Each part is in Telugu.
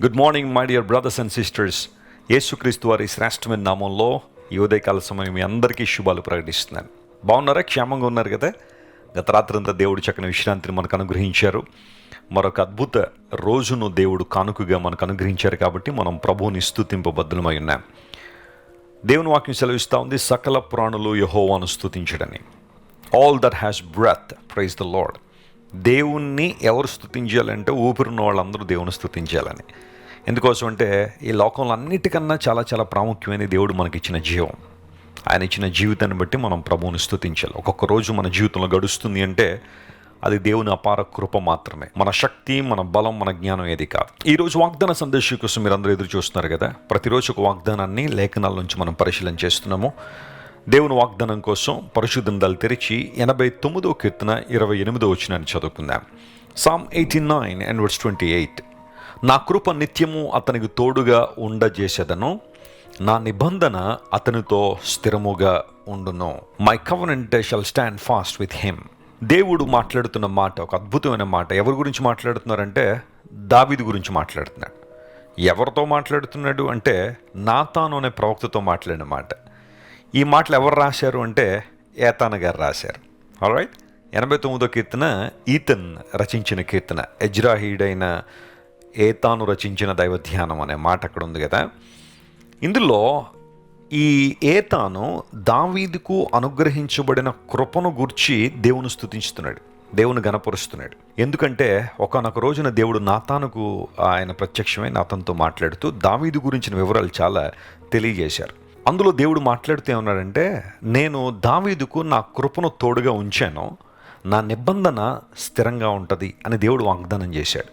Good morning my dear brothers and sisters. యేసుక్రీస్తు వారి శ్రేష్టమైన నామంలో ఈ ఉదయకాల సమయం మీ అందరికీ శుభాలు ప్రకటిస్తున్నాను. బాగున్నారా? క్షేమంగా ఉన్నారు కదా? గత రాత్రంతా దేవుడు చక్కని విశ్రాంతిని మనకు అనుగ్రహించారు. మరొక అద్భుత రోజును దేవుడు కానుకగా మనకు అనుగ్రహించారు కాబట్టి మనం ప్రభువుని స్తుతింపబద్ధులమై ఉన్నాం. దేవుని వాక్యం సెలవిస్తూ ఉంది, సకల ప్రాణులు యెహోవాను స్తుతించడని. All that has breath praise the Lord. దేవుణ్ణి ఎవరు స్తుతించాలంటే ఊపిరున్న వాళ్ళందరూ దేవుని స్తుతించాలని. ఎందుకోసం అంటే ఈ లోకంలో అన్నిటికన్నా చాలా చాలా ప్రాముఖ్యమైన దేవుడు మనకిచ్చిన జీవం. ఆయన ఇచ్చిన జీవితాన్ని బట్టి మనం ప్రభువుని స్తుతించాలి. ఒక్కొక్క రోజు మన జీవితంలో గడుస్తుంది అంటే అది దేవుని అపార కృప మాత్రమే. మన శక్తి, మన బలం, మన జ్ఞానం ఏది కాదు. ఈరోజు వాగ్దాన సందేశం కోసం మీరు అందరూ ఎదురు చూస్తున్నారు కదా. ప్రతిరోజు ఒక వాగ్దానాన్ని లేఖనాల నుంచి మనం పరిశీలన చేస్తున్నాము. దేవుని వాగ్దానం కోసం పరిశుద్ధ గ్రంథాలు తెరిచి 89వ కీర్తన 28వ వచనాన్ని చదువుకుందాం. Psalm 89 and verse 28. నా కృప నిత్యము అతనికి తోడుగా ఉండజేసేదను, నా నిబంధన అతనితో స్థిరముగా ఉండును. My covenant shall stand fast with him. దేవుడు మాట్లాడుతున్న మాట ఒక అద్భుతమైన మాట. ఎవరి గురించి మాట్లాడుతున్నారంటే దావీదు గురించి మాట్లాడుతున్నాడు. ఎవరితో మాట్లాడుతున్నాడు అంటే నాతాను అనే ప్రవక్తతో మాట్లాడిన మాట. ఈ మాటలు ఎవరు రాశారు అంటే ఏతాను గారు రాశారు. ఆల్రైట్. 89వ కీర్తన ఈతన్ రచించిన కీర్తన. ఎజ్రాహీడైన ఏతాను రచించిన దైవధ్యానం అనే మాట అక్కడ ఉంది కదా. ఇందులో ఈ ఏతాను దావీదుకు అనుగ్రహించబడిన కృపను గూర్చి దేవుని స్తుతించుతున్నాడు, దేవుని గణపరుస్తున్నాడు. ఎందుకంటే ఒకానొక రోజున దేవుడు నాతానుకు ఆయన ప్రత్యక్షమై నాతానుతో మాట్లాడుతూ దావీదు గురించిన వివరాలు చాలా తెలియజేశారు. అందులో దేవుడు మాట్లాడుతూ ఏమన్నాడంటే, నేను దావీదుకు నా కృపను తోడుగా ఉంచాను, నా నిబంధన స్థిరంగా ఉంటుంది అని దేవుడు వాగ్దానం చేశాడు.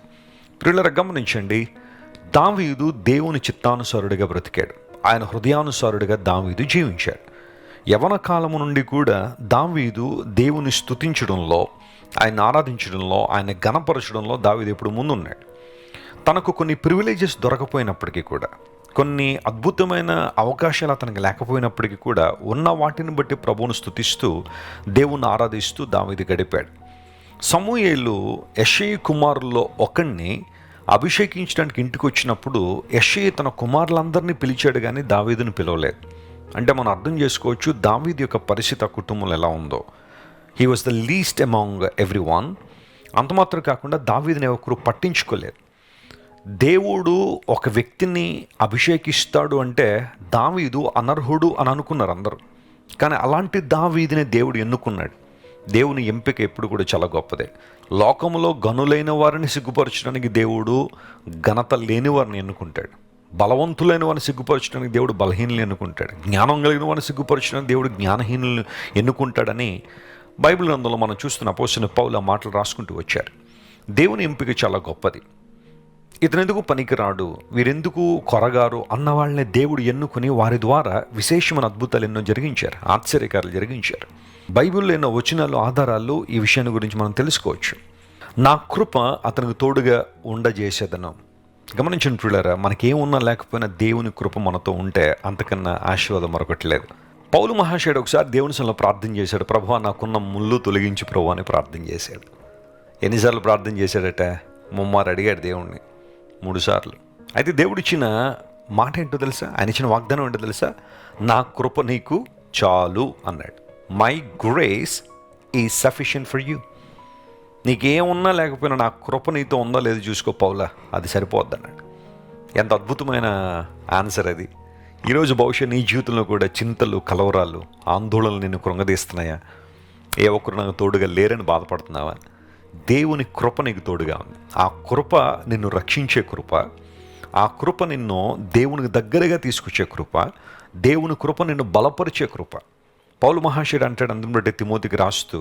ప్రియులారా గమనించండి, దావీదు దేవుని చిత్తానుసారుడిగా బ్రతికాడు. ఆయన హృదయానుసారుడిగా దావీదు జీవించాడు. యవన కాలము నుండి కూడా దావీదు దేవుని స్తుతించడంలో, ఆయన ఆరాధించడంలో, ఆయన గణపరచడంలో దావీదు ఎప్పుడు ముందున్నాడు. తనకు కొన్ని ప్రివిలేజెస్ దొరకపోయినప్పటికీ కూడా, కొన్ని అద్భుతమైన అవకాశాలు అతనికి లేకపోయినప్పటికీ కూడా ఉన్న వాటిని బట్టి ప్రభువును స్తుతిస్తూ దేవుణ్ణి ఆరాధిస్తూ దావీదు గడిపాడు. సమూయేలు యెష్షయి కుమారుల్లో ఒకడిని అభిషేకించడానికి ఇంటికి వచ్చినప్పుడు యెష్షయి తన కుమారులందరినీ పిలిచాడు కానీ దావీదుని పిలవలేదు. అంటే మనం అర్థం చేసుకోవచ్చు దావీదు యొక్క పరిస్థితి ఆ కుటుంబంలో ఎలా ఉందో. He was the least among every one. అంత మాత్రం కాకుండా దావీదుని ఒకరు పట్టించుకోలేదు. దేవుడు ఒక వ్యక్తిని అభిషేకిస్తాడు అంటే దావీదు అనర్హుడు అని అనుకున్నారు అందరూ. కానీ అలాంటి దావీదుని దేవుడు ఎన్నుకున్నాడు. దేవుని ఎంపిక ఎప్పుడు కూడా చాలా గొప్పదే. లోకంలో గనులైన వారిని సిగ్గుపరచడానికి దేవుడు ఘనత లేని వారిని ఎన్నుకుంటాడు. బలవంతులైన వారిని సిగ్గుపరచడానికి దేవుడు బలహీనులు ఎన్నుకుంటాడు. జ్ఞానం కలిగిన వారిని సిగ్గుపరచడానికి దేవుడు జ్ఞానహీనులను ఎన్నుకుంటాడని బైబిల్ గ్రంథంలో మనం చూస్తున్న అపోస్తలుడైన పౌలు ఆ మాటలు రాసుకుంటూ వచ్చారు. దేవుని ఎంపిక చాలా గొప్పది. ఇతనెందుకు పనికిరాడు, వీరెందుకు కొరగారు అన్న వాళ్ళని దేవుడు ఎన్నుకుని వారి ద్వారా విశేషమైన అద్భుతాలు ఎన్నో జరిగించారు, ఆశ్చర్యకార్యాలు జరిగించారు. బైబిల్లో ఎన్నో వచనాలు, ఆధారాలు ఈ విషయాన్ని గురించి మనం తెలుసుకోవచ్చు. నా కృప అతనికి తోడుగా ఉండజేసేదను. గమనించండి ప్రియులారా, మనకేమున్నా లేకపోయినా దేవుని కృప మనతో ఉంటే అంతకన్నా ఆశీర్వాదం మరొకటి లేదు. పౌలు మహాశయుడు ఒకసారి దేవుని సన్నిధిలో ప్రార్థన చేశాడు. ప్రభువా నాకున్న ముళ్ళు తొలగించి ప్రభు అని ప్రార్థన చేశాడు. ఎన్నిసార్లు ప్రార్థన చేశాడట? ముమ్మారు అడిగాడు దేవుణ్ణి, 3 సార్లు. అయితే దేవుడు ఇచ్చిన మాట ఏంటో తెలుసా? ఆయన ఇచ్చిన వాగ్దానం ఏంటో తెలుసా? నా కృప నీకు చాలు అన్నాడు. My grace is sufficient for you. నీకేమున్నా లేకపోయినా నా కృప నీతో ఉందో లేదో చూసుకో పౌలా, అది సరిపోద్ది అన్నాడు. ఎంత అద్భుతమైన ఆన్సర్ అది. ఈరోజు బహుశా నీ జీవితంలో కూడా చింతలు, కలవరాలు, ఆందోళనలు నిన్ను కృంగదీస్తున్నాయా? ఏ ఒక్కరు నాకు తోడుగా లేరని బాధపడుతున్నావా? దేవుని కృప నీకు తోడుగా ఉంది. ఆ కృప నిన్ను రక్షించే కృప, ఆ కృప నిన్ను దేవునికి దగ్గరగా తీసుకొచ్చే కృప, దేవుని కృప నిన్ను బలపరిచే కృప. పౌలు మహాశయుడు అంటాడు అందుని బట్టి తిమోతికి రాస్తూ,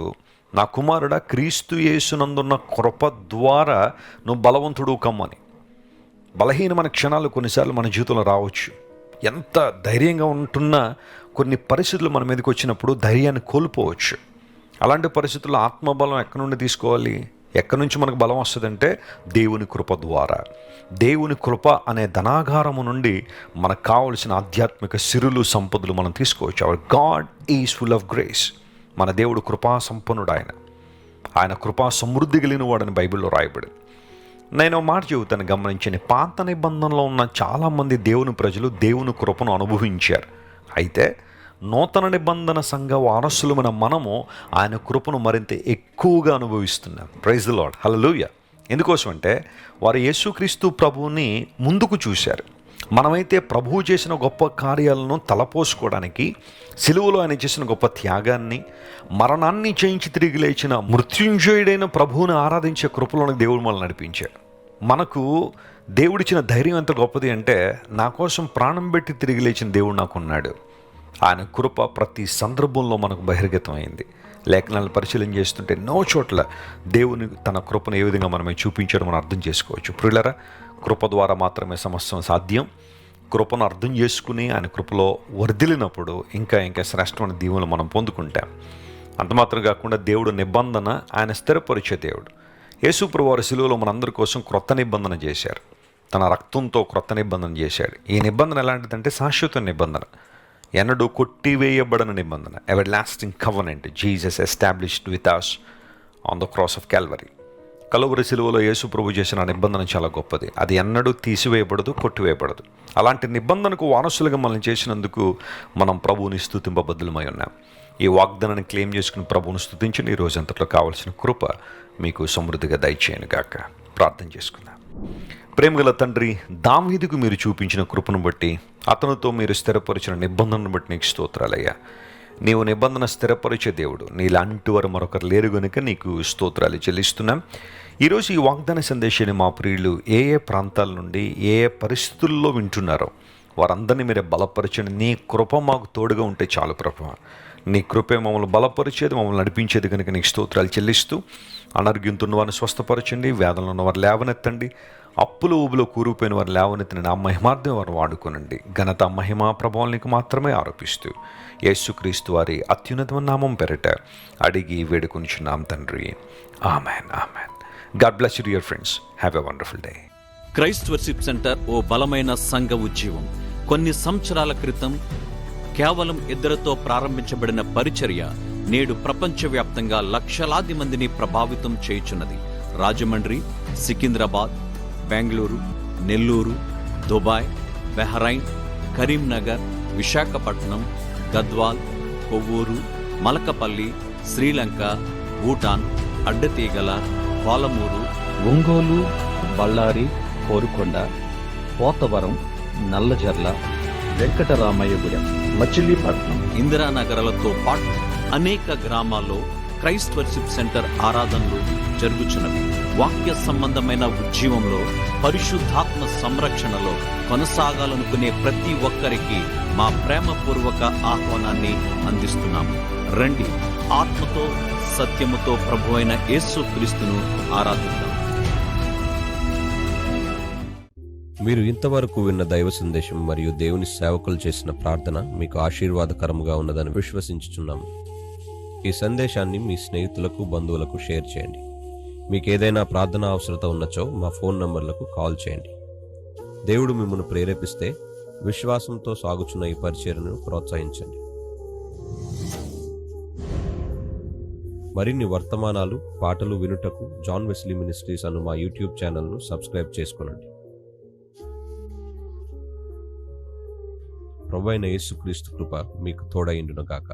నా కుమారుడా క్రీస్తు యేసునందున్న కృప ద్వారా నువ్వు బలవంతుడు కమ్మని. బలహీనమైన క్షణాలు కొన్నిసార్లు మన జీవితంలో రావచ్చు. ఎంత ధైర్యంగా ఉంటున్నా కొన్ని పరిస్థితులు మన మీదకి వచ్చినప్పుడు ధైర్యాన్ని కోల్పోవచ్చు. అలాంటి పరిస్థితుల్లో ఆత్మబలం ఎక్కడి నుండి తీసుకోవాలి? ఎక్కడి నుంచి మనకు బలం వస్తుందంటే దేవుని కృప ద్వారా. దేవుని కృప అనే ధనాగారము నుండి మనకు కావలసిన ఆధ్యాత్మిక సిరులు, సంపదలు మనం తీసుకోవచ్చు. Hour God is full of grace. మన దేవుడు కృపా సంపన్నుడు. ఆయన కృపా సమృద్ధి కలిగిన వాడని బైబిల్లో రాయబడింది. నేను మాట చెబుతాను, గమనించండి. పాత నిబంధనలో ఉన్న చాలామంది దేవుని ప్రజలు దేవుని కృపను అనుభవించారు. అయితే నూతన నిబంధన సంఘ వారసులమైన మనము ఆయన కృపను మరింత ఎక్కువగా అనుభవిస్తున్నాం. ప్రైజ్ ది లార్డ్, హల్లెలూయా. ఎందుకోసం అంటే వారు యేసుక్రీస్తు ప్రభువుని ముందుకు చూశారు. మనమైతే ప్రభువు చేసిన గొప్ప కార్యాలను తలపోసుకోవడానికి, సిలువలో ఆయన చేసిన గొప్ప త్యాగాన్ని, మరణాన్ని జయించి తిరిగి లేచిన మృత్యుంజయుడైన ప్రభువుని ఆరాధించే కృపలోనికి దేవుడు మనల్ని నడిపించాడు. మనకు దేవుడిచ్చిన ధైర్యం ఎంత గొప్పది అంటే, నా కోసం ప్రాణం పెట్టి తిరిగి లేచిన దేవుడు నాకున్నాడు. ఆయన కృప ప్రతి సందర్భంలో మనకు బహిర్గతమైంది. లేఖనాలను పరిశీలన చేస్తుంటే ఎన్నో చోట్ల దేవుని తన కృపను ఏ విధంగా మనమే చూపించాడో మనం అర్థం చేసుకోవచ్చు. ప్రియులారా, కృప ద్వారా మాత్రమే సమస్తం సాధ్యం. కృపను అర్థం చేసుకుని ఆయన కృపలో వర్ధిల్లినప్పుడు ఇంకా శ్రేష్టమైన దీవెనలు మనం పొందుకుంటాం. అంత మాత్రం కాకుండా దేవుడు నిబంధన ఆయన స్థిరపరిచే దేవుడు. యేసు ప్రభువారు శిలువలో మనందరి కోసం క్రొత్త నిబంధన చేశారు. తన రక్తంతో క్రొత్త నిబంధన చేశాడు. ఈ నిబంధన ఎలాంటిదంటే శాశ్వత నిబంధన, ఎన్నడూ కొట్టివేయబడిన నిబంధన. Ever lasting covenant Jesus established with us on the cross of Calvary. Calvary శిలువలో యేసు ప్రభు చేసిన నిబంధన చాలా గొప్పది. అది ఎన్నడూ తీసివేయబడదు, కొట్టివేయబడదు. అలాంటి నిబంధనకు వారసులుగా మనం చేసినందుకు మనం ప్రభువుని స్తుతింపబద్ధులమై ఉన్నాం. ఈ వాగ్దానాన్ని క్లెయిమ్ చేసుకుని ప్రభువును స్తుతించండి. ఈ రోజంతట్లో కావాల్సిన కృప మీకు సమృద్ధిగా దయచేయను గాక. ప్రార్థన చేసుకుందాం. ప్రేమగల తండ్రి, దావీదుకు మీరు చూపించిన కృపను బట్టి, అతనితో మీరు స్థిరపరిచిన నిబంధనను బట్టి నీకు స్తోత్రాలయ్యా. నీవు నిబంధన స్థిరపరిచే దేవుడు, నీలాంటి వారు మరొకరు లేరు కనుక నీకు స్తోత్రాలు చెల్లిస్తున్నాం. ఈరోజు ఈ వాగ్దాన సందేశాన్ని మా ప్రియులు ఏ ప్రాంతాల నుండి ఏ పరిస్థితుల్లో వింటున్నారో వారందరినీ మీరే బలపరచండి. నీ కృప మాకు తోడుగా ఉంటే చాలు ప్రభువా. నీ కృపే మమ్మల్ని బలపరిచేది, మమ్మల్ని నడిపించేది కనుక నీకు స్తోత్రాలు చెల్లిస్తూ, అనారోగ్యంతో ఉన్న వారిని స్వస్థపరచండి, వేదనలో ఉన్న వారు లేవనెత్తండి, అప్పులు ఊబులో కూరుకుపోయిన వారు లేవనెత్తిన నా మహిమార్థం వారు వాడుకోనండి. ఘనత మహిమా ప్రభావానికి మాత్రమే ఆరోపిస్తూ యేసుక్రీస్తు వారి అత్యున్నతమైన నామం పెరట అడిగి వేడుకొనిచున్నాం తండ్రి. Amen, amen. God bless you dear friends. Have a wonderful day. Christ worship centre ఓ బలమైన సంఘ ఉద్యమం. కొన్ని సంవత్సరాల క్రితం కేవలం ఇద్దరితో ప్రారంభించబడిన పరిచర్య నేడు ప్రపంచవ్యాప్తంగా లక్షలాది మందిని ప్రభావితం చేయుచున్నది. రాజమండ్రి, సికింద్రాబాద్, బెంగళూరు, నెల్లూరు, దుబాయ్, బెహ్రైన్, కరీంనగర్, విశాఖపట్నం, గద్వాల్, కొవ్వూరు, మలకపల్లి, శ్రీలంక, భూటాన్, అడ్డతీగల, పాలమూరు, ఒంగోలు, బళ్ళారి, కోరుకొండ, పోతవరం, నల్లజర్ల, వెంకటరామయ్యగూడెం, మచిలీపట్నం, ఇందిరానగర్లతో పాటు అనేక గ్రామాల్లో క్రైస్ట్ వర్షిప్ సెంటర్ ఆరాధనలు జరుగుచున్నవి. వాక్య సంబంధమైన ఉద్యమంలో, పరిశుద్ధాత్మ సంరక్షణలో కొనసాగాలనుకునే ప్రతి ఒక్కరికి మా ప్రేమపూర్వక ఆహ్వానాన్ని అందిస్తున్నాము. రండి, ఆత్మతో సత్యముతో ప్రభువైన యేసుక్రీస్తును ఆరాధిద్దాం. మీరు ఇంతవరకు విన్న దైవ సందేశం మరియు దేవుని సేవకులు చేసిన ప్రార్థన మీకు ఆశీర్వాదకరముగా ఉన్నదని విశ్వసించుచున్నాము. ఈ సందేశాన్ని మీ స్నేహితులకు, బంధువులకు షేర్ చేయండి. మీకు ఏదైనా ప్రార్థన అవసరత ఉన్నచో మా ఫోన్ నంబర్లకు కాల్ చేయండి. దేవుడు మిమ్మల్ని ప్రేరేపిస్తే విశ్వాసంతో సాగుచున్న ఈ పరిచర్యను ప్రోత్సహించండి. మరిన్ని వర్తమానాలు, పాటలు వినుటకు జాన్ వెస్లీ మినిస్ట్రీస్ అను మా యూట్యూబ్ ఛానల్ను సబ్స్క్రైబ్ చేసుకొనండి. ప్రభువైన యేసుక్రీస్తు కృప మీకు తోడైండును గాక.